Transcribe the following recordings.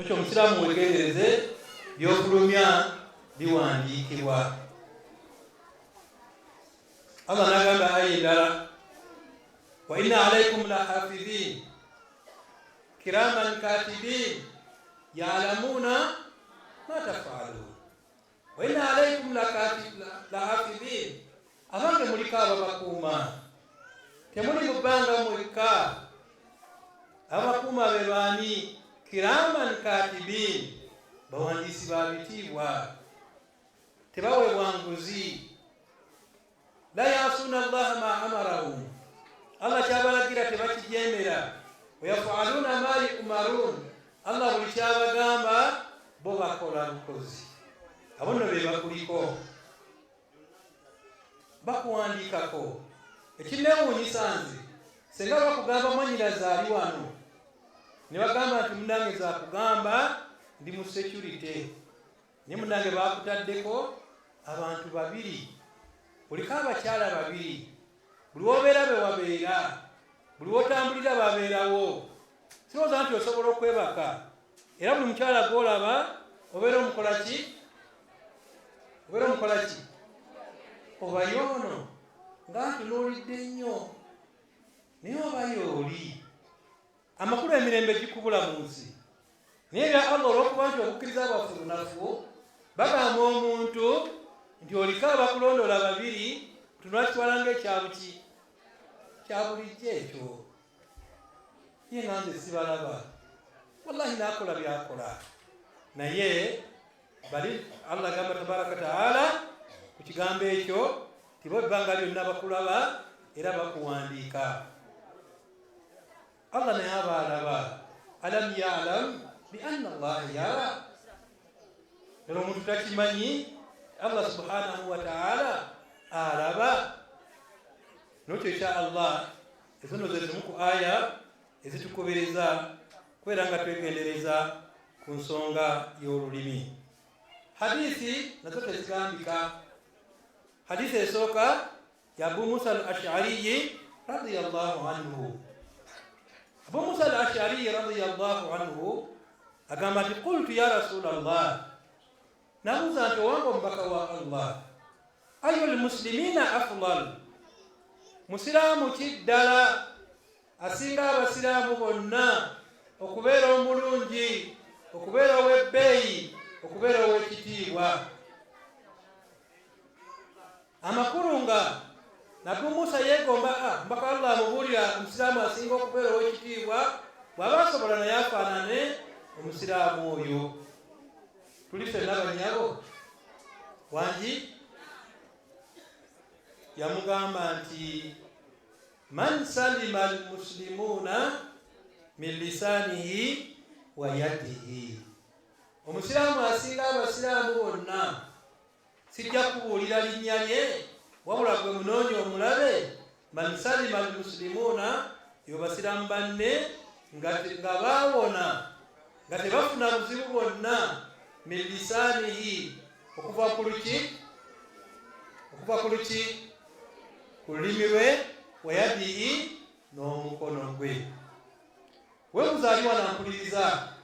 Nakyo omusiraamu wegendereze by'okulumya biwandiikibwa. Allah n'agamba aya endala, wa inna alaykum lahafidhin kiraman katibin ya'lamuna ma taf'alun. Wa inna alaykum lahafidhin, abange muliko ababakuuma, temuli mu bbanga mwekka. Abakuuma be baani? Kiraman katibin, bawandiisi ba bitiibwa, tebaweebwa nguzi. La ya'suuna allaha ma amarahum, Allah kyabalagira tebakijemera. Wa yaf'aluuna ma yu'maruun, Allah buli kyabagamba bo bakola bukozi. Abo nno be bakuliko, bakuwandiikako. Ekinneewuunyisa nze, senga bakugamba mwannyinaze ali wano, ne bagamba nti munange zakugamba ndi mu security, ne munange bakutaddeko abantu babiri, buliko abakyala babiri, buli wobeera be wabeera, buli wotambulira babeerawo. Sirowooza nti osobola okwebaka, era buli mukyala gwolaba obeera omukola ki? Obeera omukola ki? Oba yoono nga ntunuulidde nnyo, naye oba yooli. Amakulu emirembe gikubula mu nsi, naye bya Allah olw'okuba nti obukkiriza bwaffe bunafu, bagamba omuntu nti oliko abakulondola babiri, tunula kitwala ng'ekyabuki kya bulijjo ekyo. Ye nga nze sibalaba, wallahi naakola byakola, naye bali Allah gamba tabaraka taala ku kigambo ekyo tibo ebbanga lyonna bakulaba era bakuwandiika. Allah naye abaalaba, alam ya'lam bi anna Allah yara. Era omuntu takimanyi Allah subhanahu wa ta'ala alaba. Nokyo insha Allah ezono ze zimu ku aya ezitukubereza kwera nga twegendereza ku nsonga y'olulimi. Hadithi nazo tezigambika. Hadithi esooka ya Abu Musa al-Ash'ari radiyallahu anhu. Abu Musa al-Ash'ari radiyallahu anhu agamba nti qultu ya Rasulallah, nabuuza nti owange omubaka wa Allah, ayul muslimina afdal, musiraamu kiddala asinga abasiraamu bonna okubeera omulungi, okubeera ow'ebbeeyi, okubeera ow'ekitiibwa. Amakulu nga Nabi Musa yeegomba mbaka Allah amubuulira omusiraamu asinga okubeera ow'ekitiibwa, bw'aba asobola naye afaanane omusiraamu oyo. Tuli ffenna bannyabo wangi yamugamba nti man salima almuslimuuna min lisaanihi wa yadihi, omusiraamu asinga abasiraamu bonna, sijja kubuulira linnya lye wabula gwe munoonya omulabe. Man salima almuslimuuna, yo basiraamu banne nga baawona, nga tebafuna buzibu bwonna. Min lisaanihi, okuva ku luki? Okuva ku luki? Ku lulimi lwe. Wa yadihi, n'omukono gwe. We muzaaliwa nampuliriza,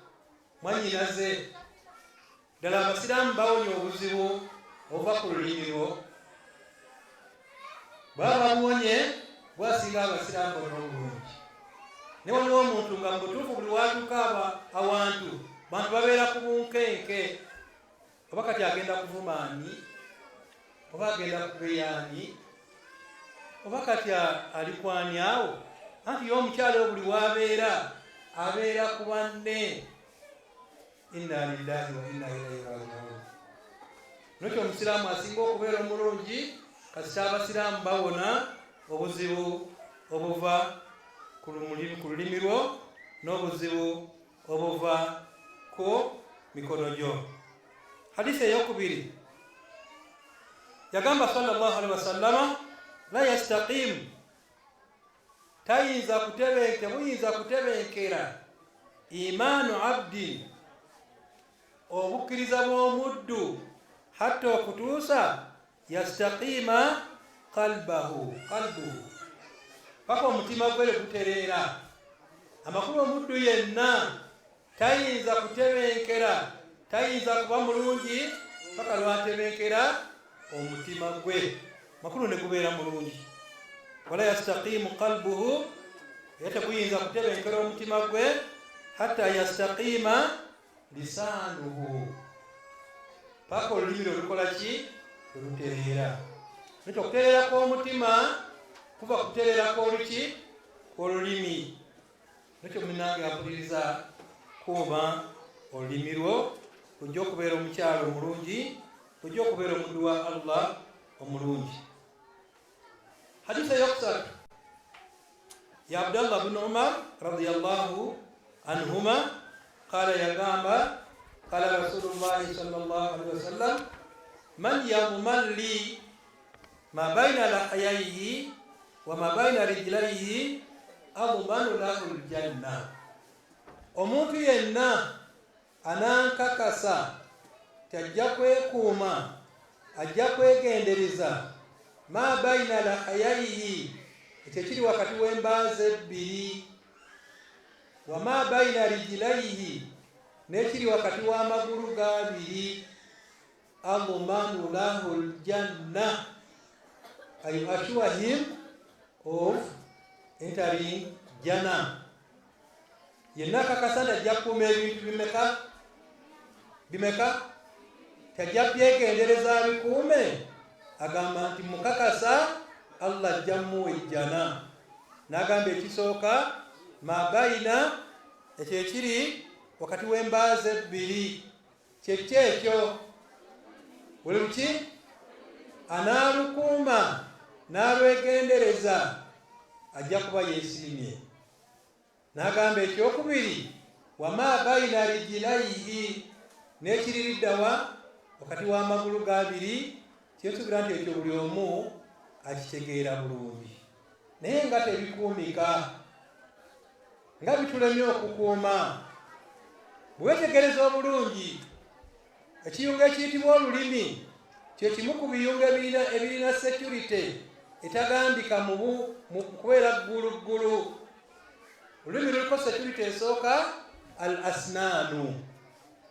mwannyinaze, ddala abasiraamu bawonya obuzibu obuva ku lulimi lwo. Bwaba bamuwonye bwasinga abasiraamu bonna obulungi. Ne waliwo omuntu nga mubutuufu buli watuuka awantu bantu babeera ku bunkenke, oba kati agenda kuvuma ani, oba agenda kubeyaani, oba kati ali kwani awo, anti y'omukyala oyo buli wabeera abeera ku banne. Inna lillahi wa inna ilaihi raji'un. Nokyo omusiraamu asinga okubeera omulungi kasita abasiraamu bawona obuzibu obuva ku lulimi lwo n'obuzibu obuva ku mikono gyo. Hadithi eyokubiri yagamba sallallahu alaihi wasallama, la yastaqim, tebuyinza kutebenkera imaanu abdi, obukkiriza bw'omuddu, hatta okutuusa yastaqima qalbuhu, paka omutima gwe gutereera. Amakulu omuddu yenna tayinza kutebenkera tayinza kuba mulungi paka lwatebenkera omutima gwe makulu ne gubeera mulungi. Wala yastaqimu qalbuhu, yatakuyinza kutebenkera omutima gwe hatta yastaqima lisanuhu, paka olulimi lukola ki? Lutereera. Nikyo kutereera kw'omutima kuva kutereera kw'oluki? Kw'olulimi. Nikyo munange ampuliriza kuuma olulimi lwo ojja okubeera omukyalo omulungi, ojja okubeera omuddu wa Allah omulungi. Hadisa yokusatu ya Abdallah bin Umar radiyallahu anhuma qala yagamba qala Rasulullahi sallallahu alaihi wasallam man yadman li ma baina lahayaihi wa ma baina rijlaihi admanu lahu aljanna. Omuntu yenna anankakasa tajja kwekuuma, ajja kwegendereza ma baina lahayaihi, ekyo kiri wakati w'embaazi ebbiri, wa ma baina rijlaihi, n'ekiri wakati w'amagulu g'abiri, admanu lahu aljanna, I assure him of entering Jannah. Yenna akakasa tajja kukuuma ebintu bimeka? Tajja byegendereza bikuume? Agamba nti mukakasa Allah ajja muwa ejjana. N'agamba ekisooka ma baina, ekyo ekiri wakati w'embaazi ebbiri, kyekyo ekyo buli luki anaalukuuma n'alwegendereza ajja kuba yeesiimye. N'agamba ekyokubiri wa ma baina rijlaihi, n'ekiririddawa wakati w'amagulu g'abiri, kyesuubira nti ekyo buli omu akitegeera bulungi. Naye nga tebikuumika, nga bitulemye okukuuma. Bwe weetegereza obulungi, ekiyunga ekiyitibwa olulimi kye kimu ku biyunga ebirina security etagambika mu kubeera gguluggulu. Olulimi luliko security esooka al asnaanu,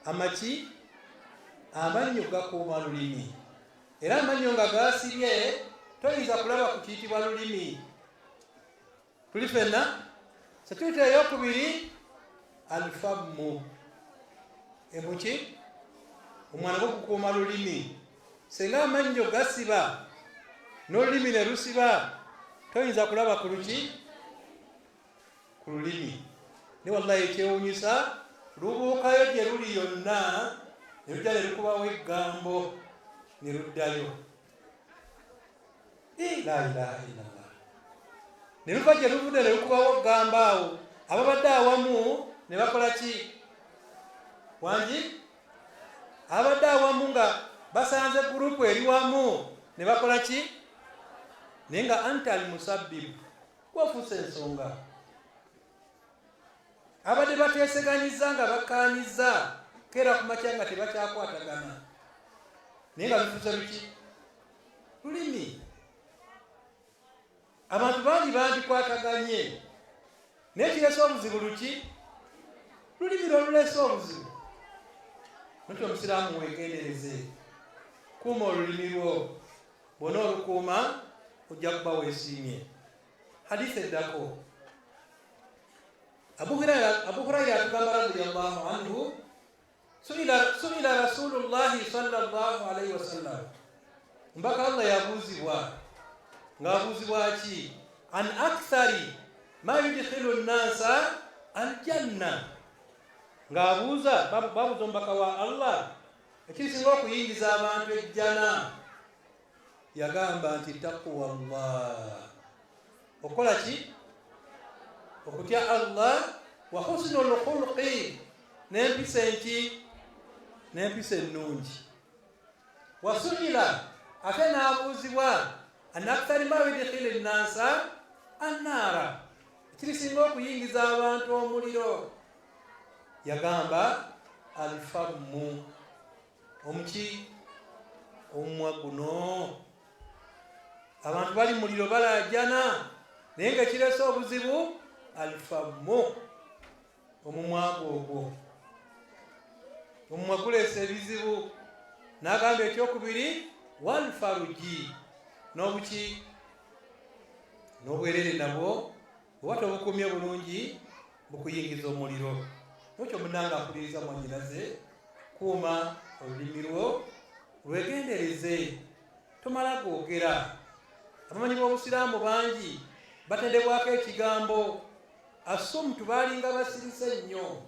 amaki? Amannyo gakuuma lulimi, era amannyo nga gaasibye toyinza kulaba ku kiyitibwa lulimi. Tuli fenna. Security ey'okubiri alfammu, ebuki? Omwana gw'okukuuma lulimi. Singa amannyo gasiba n'olulimi ne lusiba toyinza kulaba ku luki? Ku lulimi. Ne wallahi ekyewuunyisa lubuukayo gye luli yonna ne lujja ne lukubawo eggambo ne luddayo. La ilaha illallah. Ne luva gye luvudde ne lukubawo eggambo awo, ababadde awamu ne bakola ki? Wangi? Abadde awamu nga basanze gurupu eri wamu ne bakola ki? Naye nga anta almusabbibu, wafuuse ensonga. Abadde bateeseganyiza nga bakkaanyiza keera ku makya nga tebakyakwatagana, naye nga bifuuse luki? Lulimi. Abantu bangi bandikwataganye, naye kireese obuzibu luki? Lulimi lwoluleese obuzibu. Nti omusiraamu weegendereze, kuuma olulimi lwo, bw'ona olukuuma ojja kuba weesiimye. Hadisi eddako Abu Hurayra atugamba radiyallahu anhu, suila Rasulullahi sallallahu alaihi wasallam, mbaka Allah yabuuzibwa, ng'abuuzibwa ki? An akthari ma yudkhilu nnasa aljanna, ng'abuuza babuuza omubaka wa Allah ekirisinga okuyingiza abantu ejjana. Yagamba nti taqwa Allah, okola ki? Okutya Allah, wa husnul khuluqi, n'empisa enki? N'empisa ennungi. Wasuila, ate n'abuuzibwa an akthari ma yudkhilu nnasa annaara, ekirisinga okuyingiza abantu omuliro. Yagamba alfammu, omuki? Omumwa guno. Abantu bali muliro balajana, naye nga kireese obuzibu alfammu, omumwa ogwo. omumwa guleesa ebizibu. N'agamba ekyokubiri wal faruji, n'obuki n'obwerere nabwo oba tobukumye bulungi bukuyingiza omuliro. Ekyo munanga mpuliriza mwanyinaze, kuuma olulimi lwo lwegendereze, tomala gwogera. Abamanyi b'obusiraamu bangi batendebwako ekigambo asumtu baalinga basirise nnyo,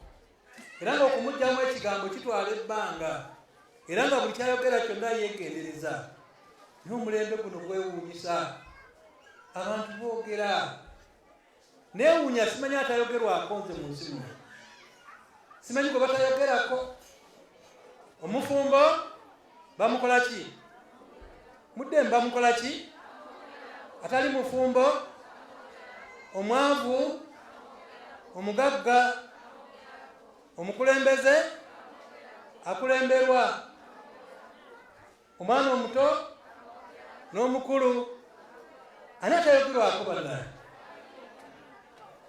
era nga okumugyamu ekigambo kitwala ebbanga, era nga buli kyayogera kyonna yeegendereza. Naye omulembe guno gwewuunyisa, abantu boogera. Neewuunya simanyi atayogerwako nze mu nsi muno, simanyi gwe batayogerako. Omufumbo bamukola ki? Muddemu bamukola ki? Atali mufumbo, omwavu, omugagga, omukulembeze, akulemberwa, omwana omuto n'omukulu. Ani atayogerwako bannaye?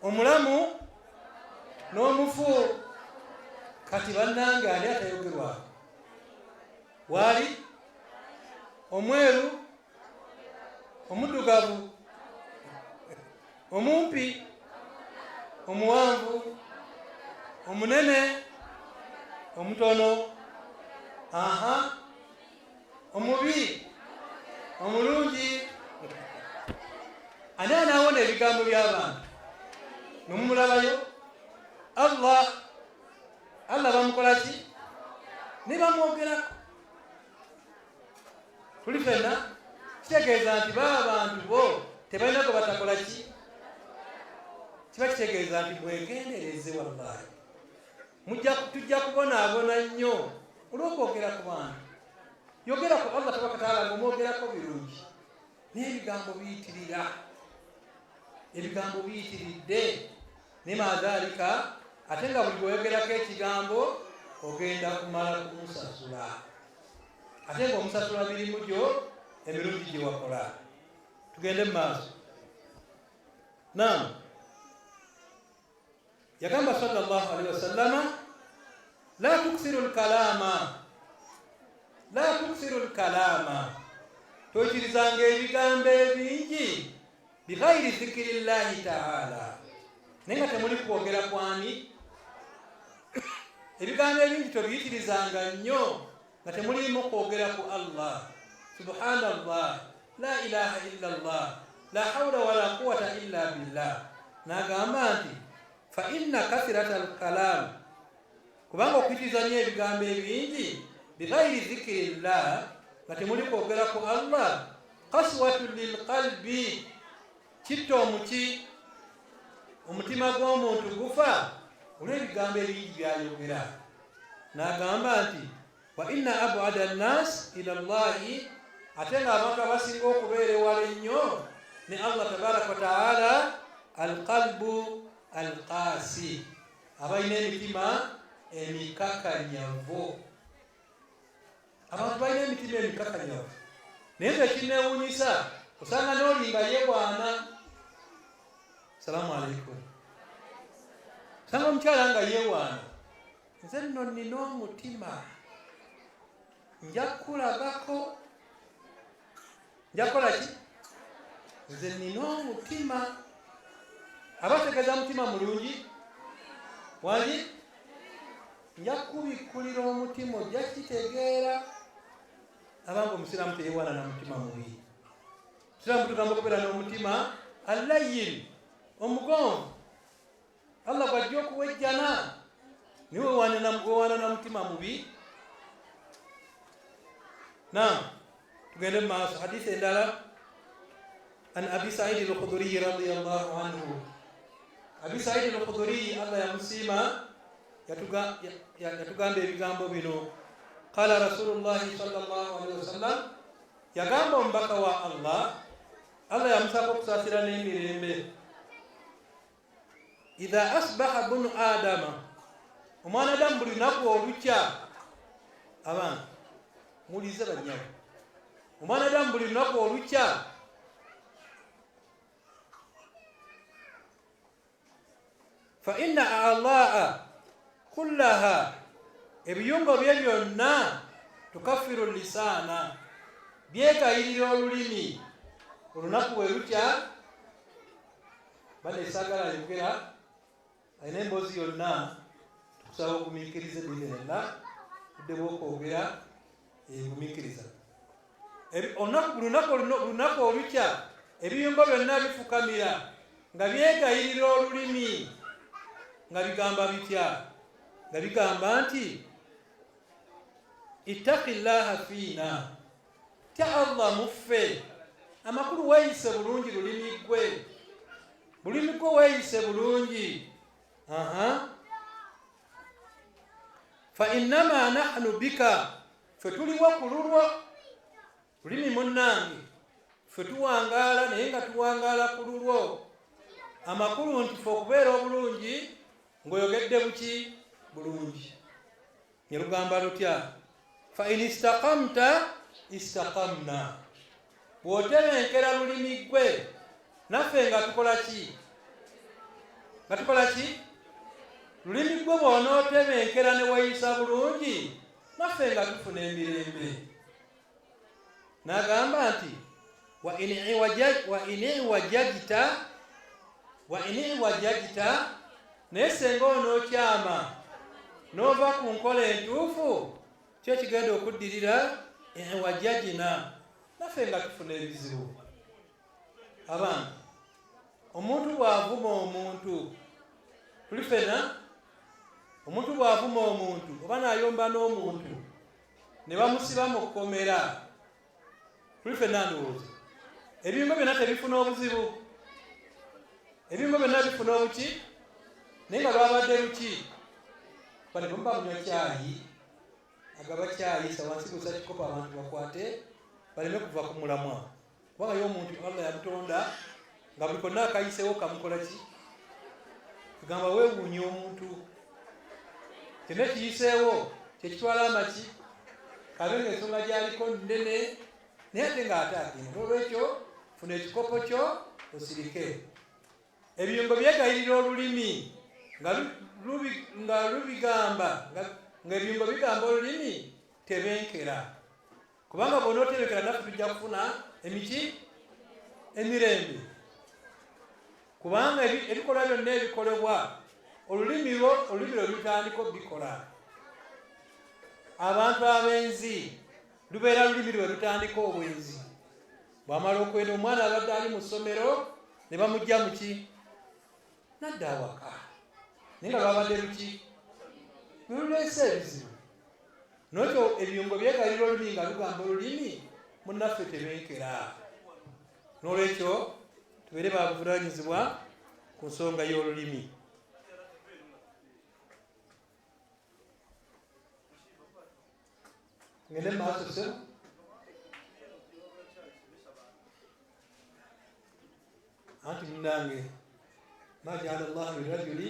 Omulamu n'omufu. Kati bannange ani atayogerwako? Waali omweru, omuddugavu, omumpi, omuwanvu, omunene, omutono, omubi, omulungi. Ani anaawona ebigambo by'abantu? Nomumulabayo? Allah bamukola ki? Ne bamwogerako. Tuli fenna kitegeeza nti baba abantu bo tebalina gwe batakola ki? Kiba kitegeeza nti mwegendereze. Wallahi tujja kubonaabona nnyo olw'okwogera ku bantu. Yogera ku Allah tabaraka taala ng'omwogerako birungi, naye ebigambo biyitirira, ebigambo biyitiridde. Ne maadhalika ate nga buli gweyogerako ekigambo ogenda kumala kumusasula, ate nga omusasula mirimu gyo emirungi gye wakola. Tugende mu maaso. Naam, yagamba sallallahu alaihi wasallama la tuksiru lkalama, toyikirizanga ebigambo ebingi bighairi zikirillahi taala, naye nga temuli kwogera kwani. Ebigambo ebingi tobiyitirizanga nnyo nga temulimu kwogera ku Allah. Subhanallah, la ilaha illa Allah, la hawla wala quwwata illa billah. N'agamba nti fa inna kathirata alkalam, kubanga okuyitiriza nnyo ebigambo ebingi bighairi zikirillah, nga temuli kwogera ku Allah, qaswatu lilqalbi, kitta omutima gw'omuntu gufa olw'ebigambo ebingi byayogera. N'agamba nti wa inna ab'ada an-nas ila Allahi, ate nga abantu abasinga okubeera ewala ennyo ne Allah tabaraka wa taala alqalbu alqaasi, abalina emitima emikakanyavu. Abantu balina emitima emikakanyavu, naye nze kineewuunyisa osanga n'olinga yeewaana. Salaamu alaikum. Osanga omukyala nga yeewaana, nze nno nina omutima, nja kulagako. Njakola ki? Nze nina omutima. Abategeeza mutima mulungi wali, nja kubikkulira omutima, ojja kitegeera. Abanga omusiraamu teyeewaana na mutima mubi. Omusiraamu tugamba okubeera n'omutima allayyin, omugonvu. Allah bw'ajja okuwejjana niwe weewaana na mutima mubi. Naam, tugende mu maaso. Hadiisi endala an Abi Sa'id al-Khudri radiyallahu anhu. Abi Sa'id al-Khudri, Allah yamusiima, yatugamba ebigambo bino. Qala Rasulullahi sallallahu alaihi wasallam, yagamba omubaka wa Allah yamusaako okusaasira n'emirembe, idha asbaha bunu adama, omwana adamu buli lunaku olukya, abantu mulize bannyago, omwana adamu buli lunaku olukya fa inna a'laa kullaha ebiyungo bye byonna tukaffiru lisaana byekayirira olulimi olunaku bwe lutya baneesagala yogera alina emboozi yonna tukusaba ogumiikiriza ebinenna tudde bwokwogera egumiikiriza olunaku olukya ebiyungo byonna bifukamira nga byegayirira olulimi nga bigamba bitya nga bigamba nti ittaqillaha fiina tya Allah muffe amakulu weeyise bulungi lulimi gwe weeyise bulungi fa innama nahnu bika fe tuliwo ku lulwo lulimi munnange fe tuwangaala naye nga tuwangaala ku lulwo amakulu nti fe okubeera obulungi ng'oyogedde buki bulungi ne lugamba lutya fa in istaqamta istaqamna bw'otebenkera lulimi gwe naffe nga tukola ki lulimi gwe bw'onootebenkera ne weeyisa bulungi naffe nga tufuna emirembe n'agamba nti wa in iwajajta naye senga onookyama n'ova ku nkola entuufu kyo kigenda okuddirira iwajajina naffe nga tufuna ebizibu abantu omuntu bw'avuma omuntu tuli fena omuntu bw'avuma omuntu oba n'ayomba n'omuntu ne bamusiba mu kkomera tuli fena ndowooza ebiyungo byonna tebifuna obuzibu ebiyungo byonna bifuna obuki naye nga lwabadde luki bane bwe muba munywa caayi agaba caayi sawansi gusa kikopo abantu bakwate baleme kuva ku mulamwa kubanga yo omuntu Allah yamutonda nga buli konna akayisewo kamukola ki kugamba weewuunya omuntu kyonna kiyiseewo kyekitwala amaki kabe ng'ensonga gyaliko nnene naye ate ng'ate agenda olwekyo funa ekikopo kyo osirike ebiyungo byegayirira olulimi nga lubigamba nga ebiyungo bigamba olulimi tebenkera kubanga bw'onootebenkera naffe tujja kufuna emirembe kubanga ebikolwa byonna ebikolebwa olulimi lwe lutandika obikola abantu abenzi lubeera lulimi lwe lutandika obwenzi bw'amala okwenda omwana abadde ali mu ssomero ne bamugja muki nadda awaka naye nga lwabadde luki lululeese ebizibu nokyo ebiyungo byegayirira olulimi nga lugamba olulimi munnaffe tebenkera n'olwekyo tubeere babuvunaanyizibwa ku nsonga y'olulimi ngende maaso se anti munange ma jaala llahu lirajuli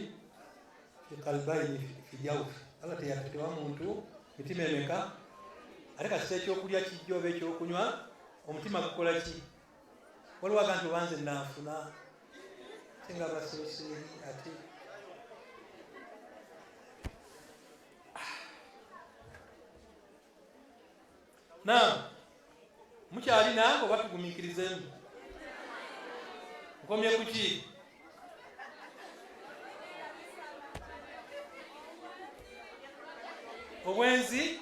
fi qalbayni fi jawfi Allah teyatewa muntu mitima emeka ate kasita ekyokulya kijja oba ekyokunywa omutima gukola ki waliwo aganti obanze nanfuna singa basooseri ate mukyali nange oba tugumiikirizemu nkomye kuki obwenzi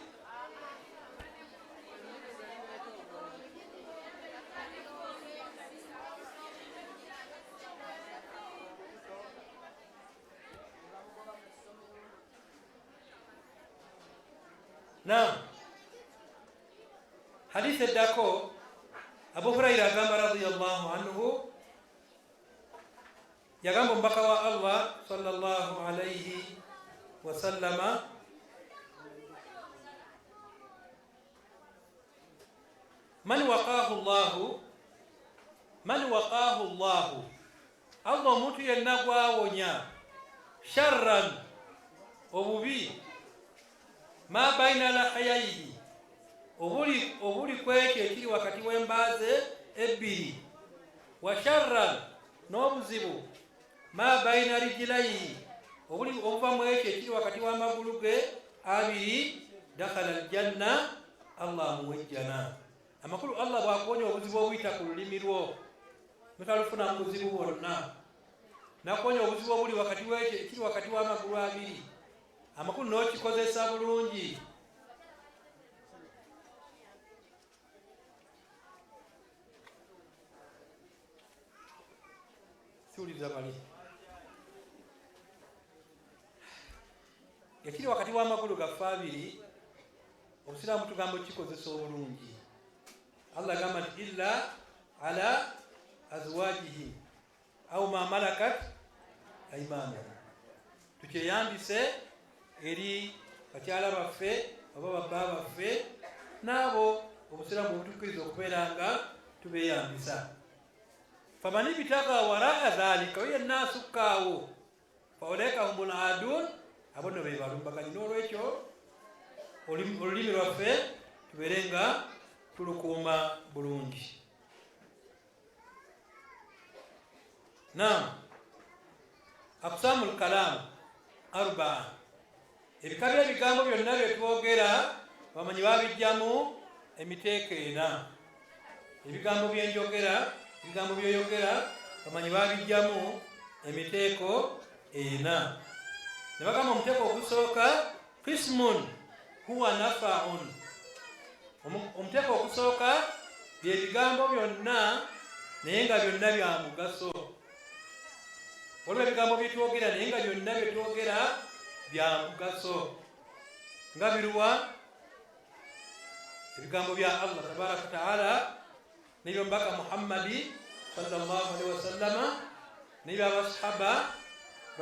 hadithi eddako Abu Huraira agamba radiyallahu anhu yagamba omubaka wa Allah sallallahu alayhi wa sallama man waqahu Allah Allah omuntu yenna gwawonya sharran obubi ma baina lahayaihi obuli kwekyo ekiri wakati w'embaaze ebbiri wa sharran n'obuzibu ma baina rijlaihi obuva mu ekyo ekiri wakati w'amagulu ge abiri dakhala aljanna Allah muwejjana. Amakulu Allah bwakonya obuzibu obuyita ku lulimi lwo mutalufuna mu buzibu bwonna, nakonya obuzibu obuli kiri wakati w'amagulu abiri, amakulu n'okikozesa bulungi. Siwuliza bali ekiri wakati w'amagulu gaffe abiri, obusiraamu tugamba okikozesa obulungi. Allah gamba nti illa ala azwajihim au ma malakat aymanuhum, tukyeyambise eri bakyala baffe oba babba baffe n'abo obusiraamu obutukkiriza okubeera nga tubeeyambisa. faman ibtaga waraa dhalika, oyo yenna asukkaawo faulaika humul aadun, abo nno be balumbaganyi. N'olwekyo olulimi lwaffe tubeere nga tulukuuma bulungi. Naam, aqsamul kalam arbaa, ebika by'ebigambo byonna bye twogera bamanyi babijjamu emiteeko ena. Ebigambo byenjogera, ebigambo byoyogera bamanyi babijjamu emiteeko ena. Ne bagamba omuteeko ogusooka qismun huwa nafaun. Omuteeko ogusooka byebigambo byonna naye nga byonna bya mugaso. Waliwo ebigambo byetwogera naye nga byonna byetwogera bya mugaso. Nga biruwa? Ebigambo bya Allah tabaraka taala n'ebyomubaka Muhammadi sallallahu alaihi wasallama n'ebyabasahaba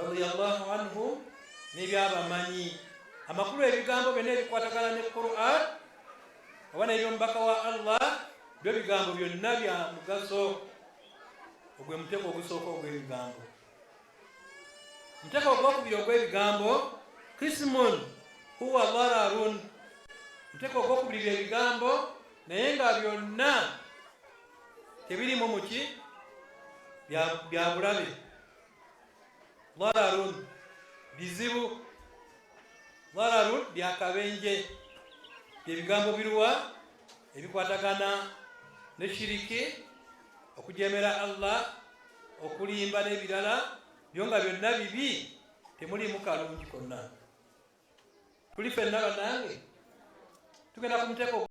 radiyallahu anhum n'ebyabamanyi. Amakulu ebigambo byonna ebikwatagana ne Qur'an oba n'ebyomubaka wa Allah, byo bigambo byonna bya mugaso. Ogwe muteeko ogusooka ogw'ebigambo. Muteeko ogwokubiri ogw'ebigambo qismun huwa dararun. Muteeko ogwokubiri ebigambo naye nga byonna tebirimu muki bya bulabe. Dararun bizibu, dararun byakabenje. Ebigambo biruwa ebikwatagana ne shiriki, okujemera Allah, okulimba n'ebirala, byo nga byonna bibi, temulimu kalungi konna. Tuli ffenna bannange tugenda ku muteeko